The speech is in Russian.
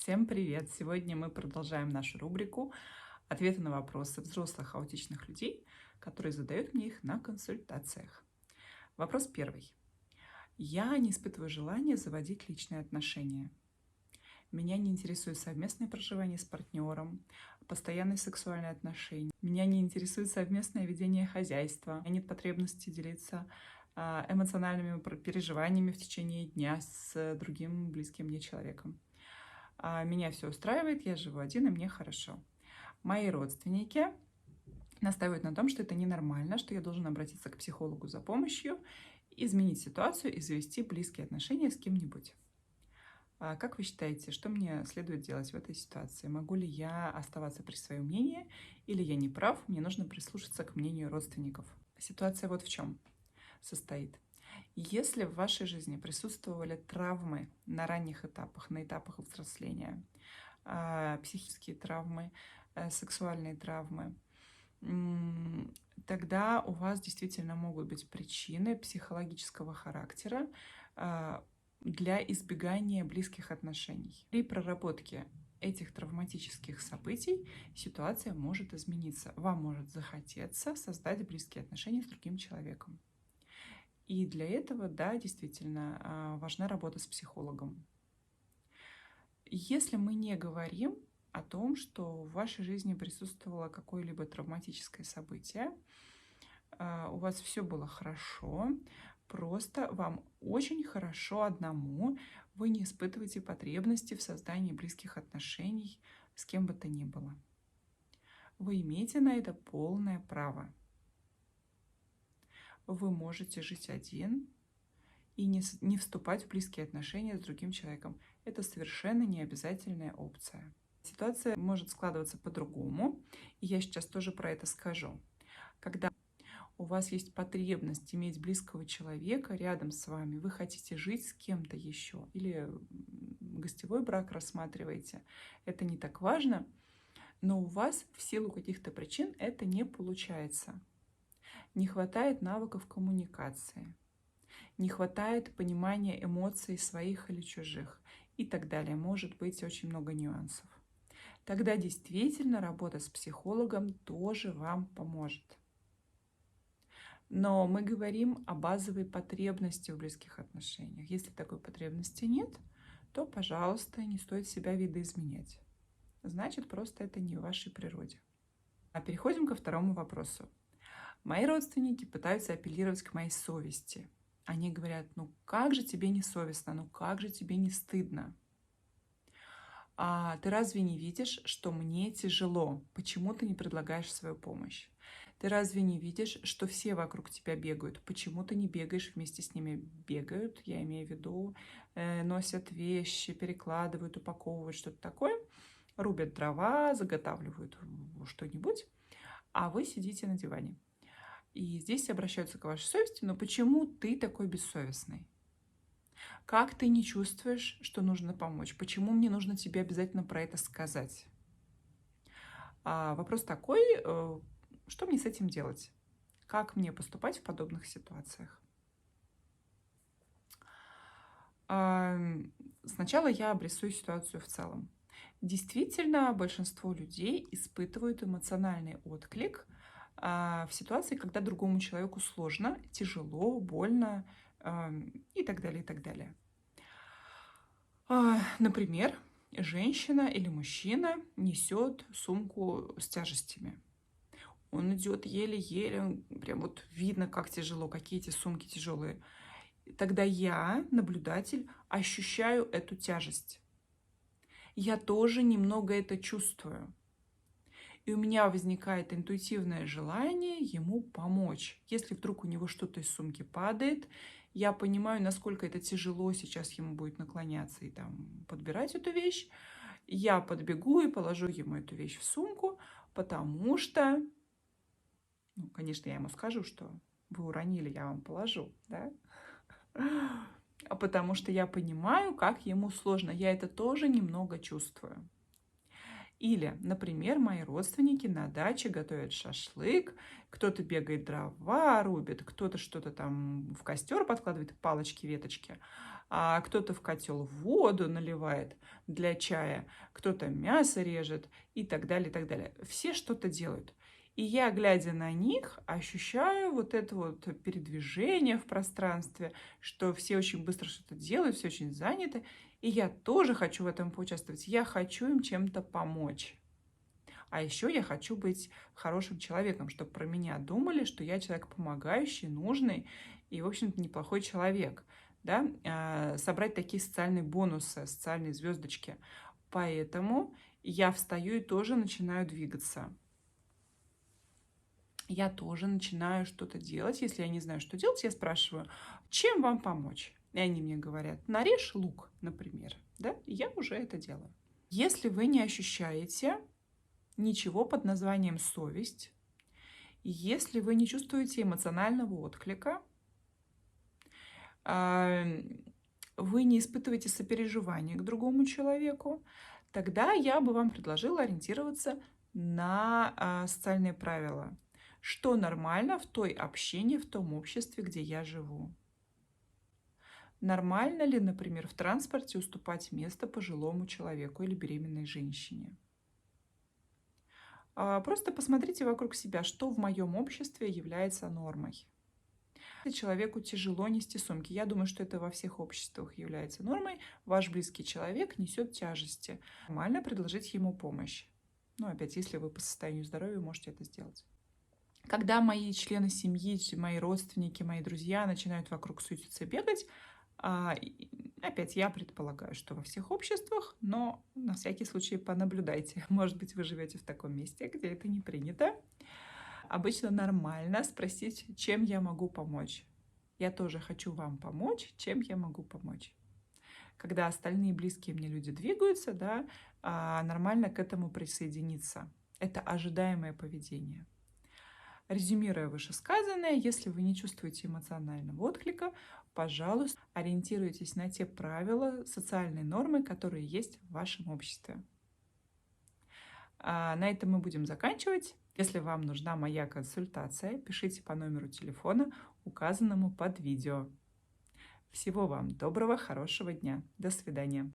Всем привет! Сегодня мы продолжаем нашу рубрику «Ответы на вопросы взрослых аутичных людей», которые задают мне их на консультациях. Вопрос первый. Я не испытываю желания заводить личные отношения. Меня не интересует совместное проживание с партнером, постоянные сексуальные отношения. Меня не интересует совместное ведение хозяйства. У меня нет потребности делиться эмоциональными переживаниями в течение дня с другим близким мне человеком. Меня все устраивает, я живу один, и мне хорошо. Мои родственники настаивают на том, что это ненормально, что я должен обратиться к психологу за помощью, изменить ситуацию и завести близкие отношения с кем-нибудь. Как вы считаете, что мне следует делать в этой ситуации? Могу ли я оставаться при своем мнении, или я не прав, мне нужно прислушаться к мнению родственников? Ситуация вот в чем состоит. Если в вашей жизни присутствовали травмы на ранних этапах, на этапах взросления, психические травмы, сексуальные травмы, тогда у вас действительно могут быть причины психологического характера для избегания близких отношений. При проработке этих травматических событий ситуация может измениться. Вам может захотеться создать близкие отношения с другим человеком. И для этого, да, действительно, важна работа с психологом. Если мы не говорим о том, что в вашей жизни присутствовало какое-либо травматическое событие, у вас все было хорошо, просто вам очень хорошо одному, вы не испытываете потребности в создании близких отношений с кем бы то ни было. Вы имеете на это полное право. Вы можете жить один и не вступать в близкие отношения с другим человеком. Это совершенно не обязательная опция. Ситуация может складываться по-другому, и я сейчас тоже про это скажу. Когда у вас есть потребность иметь близкого человека рядом с вами, вы хотите жить с кем-то еще, или гостевой брак рассматриваете, это не так важно, но у вас в силу каких-то причин это не получается. Не хватает навыков коммуникации, не хватает понимания эмоций своих или чужих и так далее. Может быть очень много нюансов. Тогда действительно работа с психологом тоже вам поможет. Но мы говорим о базовой потребности в близких отношениях. Если такой потребности нет, то, пожалуйста, не стоит себя видоизменять. Значит, просто это не в вашей природе. Переходим ко второму вопросу. Мои родственники пытаются апеллировать к моей совести. Они говорят, ну как же тебе не совестно, ну как же тебе не стыдно? Ты разве не видишь, что мне тяжело? Почему ты не предлагаешь свою помощь? Ты разве не видишь, что все вокруг тебя бегают? Почему ты не бегаешь вместе с ними? Бегают, я имею в виду, носят вещи, перекладывают, упаковывают, что-то такое, рубят дрова, заготавливают что-нибудь, а вы сидите на диване. И здесь обращаются к вашей совести, но почему ты такой бессовестный? Как ты не чувствуешь, что нужно помочь? Почему мне нужно тебе обязательно про это сказать? Вопрос такой, что мне с этим делать? Как мне поступать в подобных ситуациях? Сначала я обрисую ситуацию в целом. Действительно, большинство людей испытывают эмоциональный отклик в ситуации, когда другому человеку сложно, тяжело, больно и так далее, и так далее. Например, женщина или мужчина несет сумку с тяжестями. Он идет еле-еле, прям вот видно, как тяжело, какие эти сумки тяжелые. Тогда я, наблюдатель, ощущаю эту тяжесть. Я тоже немного это чувствую. И у меня возникает интуитивное желание ему помочь. Если вдруг у него что-то из сумки падает, я понимаю, насколько это тяжело сейчас ему будет наклоняться и там подбирать эту вещь. Я подбегу и положу ему эту вещь в сумку, потому что, ну, конечно, я ему скажу, что вы уронили, я вам положу, да? Потому что я понимаю, как ему сложно. Я это тоже немного чувствую. Или, например, мои родственники на даче готовят шашлык, кто-то бегает дрова рубит, кто-то что-то там в костер подкладывает, палочки, веточки. а кто-то в котел воду наливает для чая, кто-то мясо режет и так далее, и так далее. Все что-то делают. И я, глядя на них, ощущаю вот это вот передвижение в пространстве, что все очень быстро что-то делают, все очень заняты. И я тоже хочу в этом поучаствовать. Я хочу им чем-то помочь. А еще я хочу быть хорошим человеком, чтобы про меня думали, что я человек помогающий, нужный и, в общем-то, неплохой человек. Да? Собрать такие социальные бонусы, социальные звездочки. Поэтому я встаю и тоже начинаю двигаться. Я тоже начинаю что-то делать. Если я не знаю, что делать, я спрашиваю, чем вам помочь? И они мне говорят, нарежь лук, например. Да? И я уже это делаю. Если вы не ощущаете ничего под названием совесть, если вы не чувствуете эмоционального отклика, вы не испытываете сопереживания к другому человеку, тогда я бы вам предложила ориентироваться на социальные правила. Что нормально в той общине, в том обществе, где я живу? Нормально ли, например, в транспорте уступать место пожилому человеку или беременной женщине? Просто посмотрите вокруг себя, что в моем обществе является нормой. Если человеку тяжело нести сумки, я думаю, что это во всех обществах является нормой. Ваш близкий человек несет тяжести. Нормально предложить ему помощь. Ну, опять, если вы по состоянию здоровья можете это сделать. Когда мои члены семьи, мои родственники, мои друзья начинают вокруг суетиться, бегать, опять я предполагаю, что во всех обществах, но на всякий случай понаблюдайте. Может быть, вы живете в таком месте, где это не принято. Обычно нормально спросить, чем я могу помочь. Я тоже хочу вам помочь, чем я могу помочь. Когда остальные близкие мне люди двигаются, да, нормально к этому присоединиться. Это ожидаемое поведение. Резюмируя вышесказанное, если вы не чувствуете эмоционального отклика, пожалуйста, ориентируйтесь на те правила, социальные нормы, которые есть в вашем обществе. На этом мы будем заканчивать. Если вам нужна моя консультация, пишите по номеру телефона, указанному под видео. Всего вам доброго, хорошего дня. До свидания.